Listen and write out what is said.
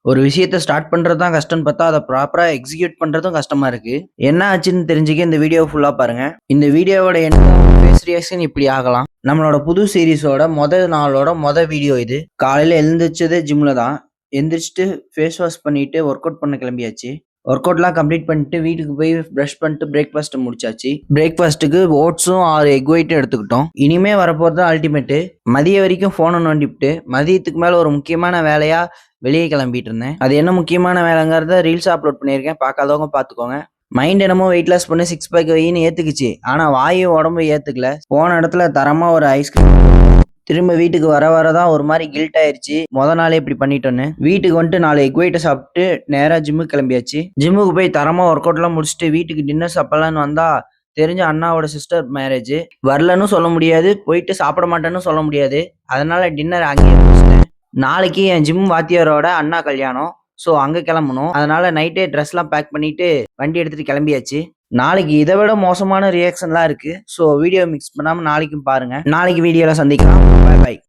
ஒரு விஷயத்த ஸ்டார்ட் பண்றது தான் கஷ்டம்னு பார்த்தா, அத ப்ராப்பரா எக்ஸிக்யூட் பண்றதும் கஷ்டமா இருக்கு. என்ன ஆச்சுன்னு தெரிஞ்சுக்க இந்த வீடியோ ஃபுல்லா பாருங்க. இந்த வீடியோவோட ஃபேஸ் ரியாக்ஷன் இப்படி ஆகலாம். நம்மளோட புது சீரிஸோட நாளோட வீடியோ இது. காலையில எழுந்திரிச்சதே ஜிம்ல தான். எந்திரிச்சுட்டு ஃபேஸ் வாஷ் பண்ணிட்டு ஒர்க் அவுட் பண்ண கிளம்பியாச்சு. ஒர்க் அவுட்லாம் கம்ப்ளீட் பண்ணிட்டு வீட்டுக்கு போய் ப்ரஷ் பண்ணிட்டு பிரேக்ஃபாஸ்ட் முடிச்சாச்சு. பிரேக்ஃபாஸ்ட்டுக்கு ஓட்ஸும் 6 எக் ஒயிட்டும் எடுத்துக்கிட்டோம். இனிமே வரப்போறது அல்டிமேட்டு. மதியம் வரைக்கும் ஃபோனை நோண்டிவிட்டு மதியத்துக்கு மேல ஒரு முக்கியமான வேலையா வெளியே கிளம்பிட்டு இருந்தேன். அது என்ன முக்கியமான வேலைங்கிறத ரீல்ஸ் அப்லோட் பண்ணியிருக்கேன். பார்க்காதவங்க பார்த்துக்கோங்க. மைண்ட் என்னமோ வெயிட் லாஸ் பண்ணி 6 பேக் வெயின்னு ஏத்துக்குச்சு. ஆனா வாயும் உடம்பு ஏத்துக்கல. போன இடத்துல தரமா ஒரு ஐஸ்கிரீம் திரும்ப வீட்டுக்கு வரதான் ஒரு மாதிரி கில்ட் ஆயிருச்சு. நாளே இப்படி பண்ணிட்டோன்னு வீட்டுக்கு வந்துட்டு 4 எக் ஒயிட்டை சாப்பிட்டு நேரா ஜிம்முக்கு கிளம்பியாச்சு. ஜிம்முக்கு போய் தரமா ஒர்க் அவுட் எல்லாம் முடிச்சுட்டு வீட்டுக்கு டின்னர் சாப்பிடலான்னு வந்தா தெரிஞ்ச அண்ணாவோட சிஸ்டர் மேரேஜ். வரலன்னு சொல்ல முடியாது, போயிட்டு சாப்பிட மாட்டேன்னு சொல்ல முடியாது. அதனால டின்னர் அங்கேயே முடிச்சிட்டேன். நாளைக்கு என் ஜிம் வாத்தியாரோட அண்ணா கல்யாணம். ஸோ அங்கே கிளம்பணும். அதனால நைட்டே ட்ரெஸ்லாம் பேக் பண்ணிட்டு வண்டி எடுத்துட்டு கிளம்பியாச்சு. நாளைக்கு இதை விட மோசமான ரியாக்ஷன்லாம் இருக்கு. ஸோ வீடியோ மிக்ஸ் பண்ணாம நாளைக்கும் பாருங்க. நாளைக்கு வீடியோல சந்திக்கலாம். பாய் பாய்.